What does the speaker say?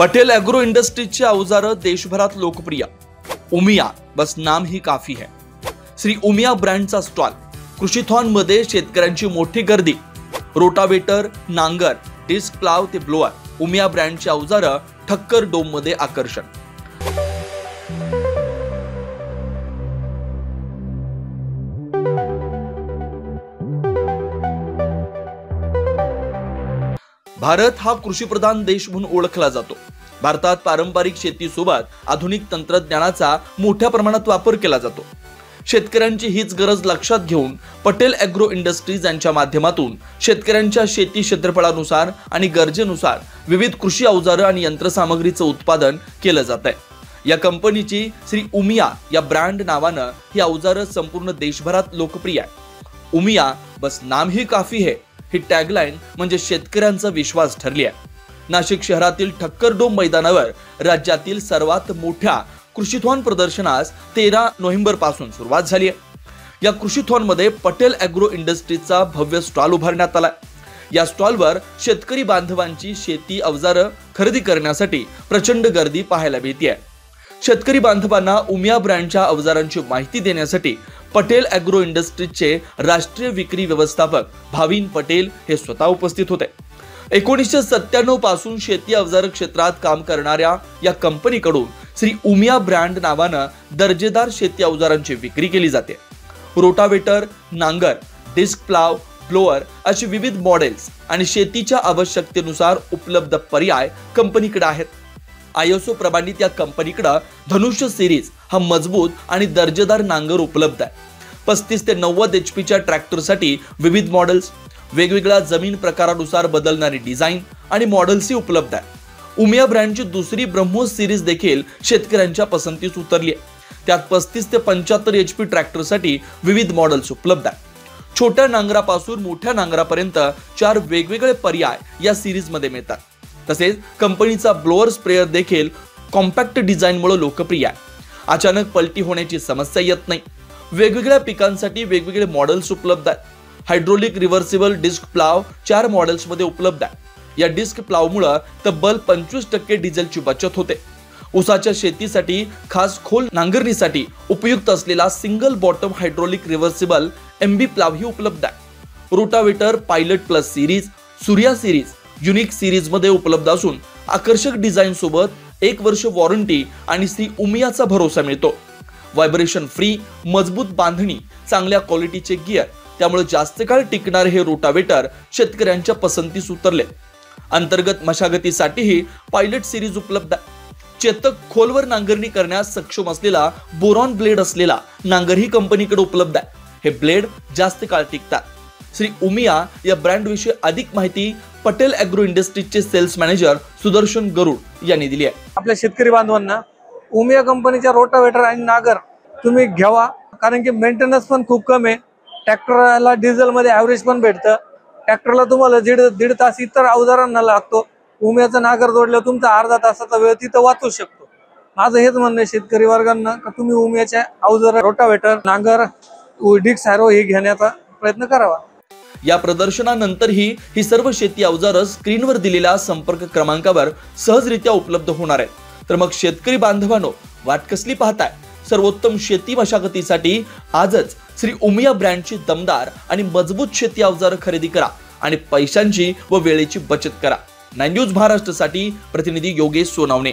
Patel agro इंडस्ट्रीजचे अवजारं देशभरात लोकप्रिय। उमिया बस नाम ही काफी है। श्री उमिया ब्रँडचा स्टॉल, कृषीथॉन मध्ये शेतकऱ्यांची मोठी गर्दी। रोटावेटर, नांगर, डिस्क प्लाव ते ब्लोअर, उमिया ब्रँडची अवजारं ठक्कर डोम मध्ये आकर्षण। भारत हा कृषीप्रधान देश म्हणून ओळखला जातो। भारतात पारंपरिक शेतीसोबत आधुनिक तंत्रज्ञानाचा मोठ्या प्रमाणात वापर केला जातो। शेतकऱ्यांची हीच गरज लक्षात घेऊन पटेल एग्रो इंडस्ट्रीज यांच्या माध्यमातून शेतकऱ्यांच्या शेती क्षेत्रफळानुसार आणि गरजेनुसार विविध कृषी अवजारं आणि यंत्रसामग्रीचं उत्पादन केलं जात आहे। या कंपनीची श्री उमिया या ब्रँड नावानं ही अवजारं संपूर्ण देशभरात लोकप्रिय आहे। उमिया बस नाम ही काफी है ही टॅगलाईन म्हणजे शेतकऱ्यांचा विश्वास ठरली आहे। नाशिक शहरातील ठक्कर डोम मैदानावर राज्यातील सर्वात मोठ्या कृषीथॉन प्रदर्शनास 13 नोव्हेंबर पासून सुरुवात झाली आहे। या कृषीथॉन मध्ये पटेल एग्रो इंडस्ट्रीजचा भव्य स्टॉल उभारण्यात आला। या स्टॉलवर शेतकरी बांधवांची शेती अवजारं खरेदी करण्यासाठी प्रचंड गर्दी पाहायला मिळते। शेतकरी बांधवांना उमिया ब्रँडच्या अवजारांची माहिती देण्यासाठी पटेल एग्रो इंडस्ट्रीजचे राष्ट्रीय विक्री व्यवस्थापक भाविन पटेल हे स्वतः उपस्थित होते। 1997 पासून शेती अवजार क्षेत्रात काम करणाऱ्या या कंपनीकडून श्री उमिया ब्रँड नावानं दर्जेदार शेती अवजारांची विक्री केली जाते। रोटावेटर, नांगर, डिस्क प्लाव, ब्लोअर अशी विविध मॉडेल्स आणि शेतीच्या आवश्यकतेनुसार उपलब्ध पर्याय कंपनीकडे आहेत। ISO प्रमाणित या कंपनीकडे धनुष्य सिरीज हा मजबूत आणि दर्जेदार नांगर उपलब्ध आहे। 35 ते 90 HP ट्रॅक्टरसाठी विविध मॉडेल्स, वेगवेगळ्या जमीन प्रकारानुसार बदलणारी डिझाइन आणि मॉडेल्सही उपलब्ध आहे। उमिया ब्रँडची दुसरी ब्रह्मोस सिरीज देखील शेतकऱ्यांच्या पसंतीस उतरली आहे। त्यात 35 ते 75 HP ट्रॅक्टरसाठी विविध मॉडेल्स उपलब्ध आहेत। छोट्या नांगरापासून मोठ्या नांगरापर्यंत 4 वेगवेगळे पर्याय या सिरीज मध्ये मिळतात। तसेच कंपनीचा ब्लोअर स्प्रेअर देखील कॉम्पॅक्ट डिझाइनमुळे लोकप्रिय आहे। अचानक पलटी होण्याची समस्या येत नाही। वेगवेगळ्या पिकांसाठी वेगवेगळे मॉडेल्स उपलब्ध आहेत। Hydraulic reversible disc plough 4 models मध्ये उपलब्ध आहे। या डिस्क प्लावमुळे तब्बल 25% डिझेलची बचत होते। ऊसाच्या शेतीसाठी खास खोल नांगरणीसाठी उपयुक्त असलेला single bottom hydraulic reversible MB plough ही उपलब्ध आहे। Rotavator pilot plus series, Surya series, unique series मध्ये उपलब्ध असून आकर्षक डिझाइन सोबत 1 वर्ष वॉरंटी आणि श्री उमियाचा भरोसा मिळतो। व्हायब्रेशन फ्री, मजबूत बांधणी, चांगल्या क्वालिटीचे गिअर, त्यामुळे जास्त काळ टिकणारे हे रोटावेटर शेतकऱ्यांच्या पसंतीस उतरले। अंतर्गत मशागतीसाठीही पायलट सिरीज उपलब्ध आहे। चेतक खोलवर नांगरणी करण्यास सक्षम असलेला बोरॉन ब्लेड असलेला नांगर ही कंपनीकडे उपलब्ध आहे। हे ब्लेड जास्त काळ टिकतात। श्री उमिया या ब्रँड विषयी अधिक माहिती पटेल एग्रो इंडस्ट्रीजचे सेल्स मॅनेजर सुदर्शन गरुड यांनी दिली आहे। आपल्या शेतकरी बांधवांना उमिया कंपनीच्या रोटावेटर आणि नांगर तुम्ही घ्यावा, कारण की मेंटेनन्स पण खूप कमी आहे। ट्रॅक्टरला डिझेल मध्ये ॲव्हरेज पण भेटतं। ट्रॅक्टरला तुम्हाला दीड तास इतर अवजारांना लागतो। उमियाचा नांगर जोडल्यावर तुमचा अर्धा तासाचा वेळ तिथं वाचू शकतो। माझं हेच म्हणणं आहे शेतकरी वर्गांना का तुम्ही उमियाच्या अवजार, रोटावेटर, नांगर, डिस्क हॅरो हे घेण्याचा प्रयत्न करावा। या प्रदर्शनानंतरही ही सर्व शेती अवजारं स्क्रीनवर दिलेल्या संपर्क क्रमांकावर सहजरित्या उपलब्ध होणार आहेत। तर मग शेतकरी बांधवांनो, वाट कसली पाहताय? सर्वोत्तम शेती मशागतीसाठी आजच श्री उमिया ब्रँडची दमदार आणि मजबूत शेती अवजारं खरेदी करा आणि पैशांची व वेळेची बचत करा। 9 न्यूज महाराष्ट्रासाठी प्रतिनिधी योगेश सोनावणे।